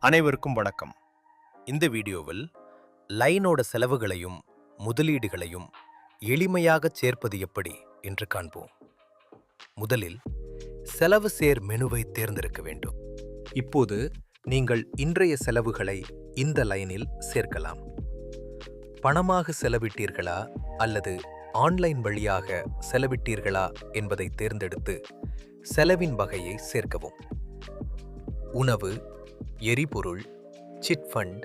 அனைவருக்கும் வணக்கம். இந்த வீடியோவில் லைனோட செலவுகளையும் முதலீடுகளையும் எளிமையாகச் சேர்ப்பது எப்படி என்று காண்போம். முதலில் செலவு சேர் மெனுவை தேர்ந்தெடுக்க வேண்டும். இப்போது நீங்கள் இன்றைய செலவுகளை இந்த லைனில் சேர்க்கலாம். பணமாக செலவிட்டீர்களா அல்லது ஆன்லைன் வழியாக செலவிட்டீர்களா என்பதை தேர்ந்தெடுத்து செலவின் வகையை சேர்க்கவும். உணவு, எரிபொருள், சிட் ஃபண்ட்,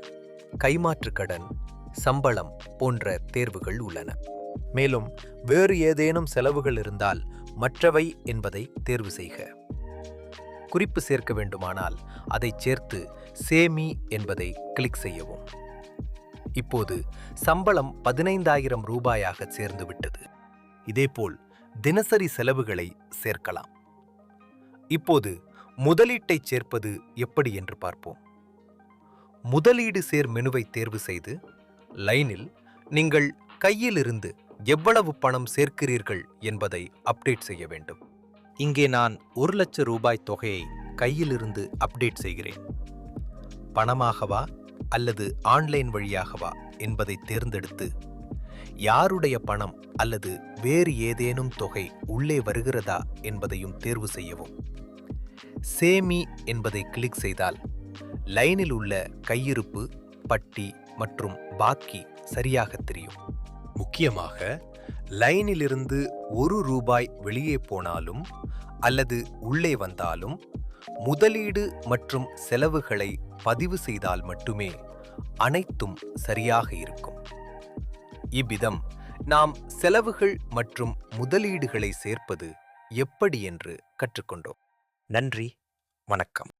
கைமாற்று கடன், சம்பளம் போன்ற தேர்வுகள் உள்ளன. மேலும் வேறு ஏதேனும் செலவுகள் இருந்தால் மற்றவை என்பதை தேர்வு செய்க. குறிப்பு சேர்க்க வேண்டுமானால் அதை சேர்த்து சேமி என்பதை கிளிக் செய்யவும். இப்போது சம்பளம் 15,000 ரூபாயாக சேர்ந்துவிட்டது. இதேபோல் தினசரி செலவுகளை சேர்க்கலாம். இப்போது முதலீட்டை சேர்ப்பது எப்படி என்று பார்ப்போம். முதலீடு சேர் மெனுவை தேர்வு செய்து லைனில் நீங்கள் கையிலிருந்து எவ்வளவு பணம் சேர்க்கிறீர்கள் என்பதை அப்டேட் செய்ய வேண்டும். இங்கே நான் 1,00,000 ரூபாய் தொகையை கையிலிருந்து அப்டேட் செய்கிறேன். பணமாகவா அல்லது ஆன்லைன் வழியாகவா என்பதை தேர்ந்தெடுத்து யாருடைய பணம் அல்லது வேறு ஏதேனும் தொகை உள்ளே வருகிறதா என்பதையும் தேர்வு செய்யவும். சேமி என்பதை கிளிக் செய்தால் லைனில் உள்ள கையிருப்பு, பட்டி மற்றும் பாக்கி சரியாக தெரியும். முக்கியமாக லைனிலிருந்து 1 ரூபாய் வெளியே போனாலும் அல்லது உள்ளே வந்தாலும் முதலீடு மற்றும் செலவுகளை பதிவு செய்தால் மட்டுமே அனைத்தும் சரியாக இருக்கும். இவ்விதம் நாம் செலவுகள் மற்றும் முதலீடுகளை சேர்ப்பது எப்படி என்று கற்றுக்கொண்டோம். நன்றி, வணக்கம்.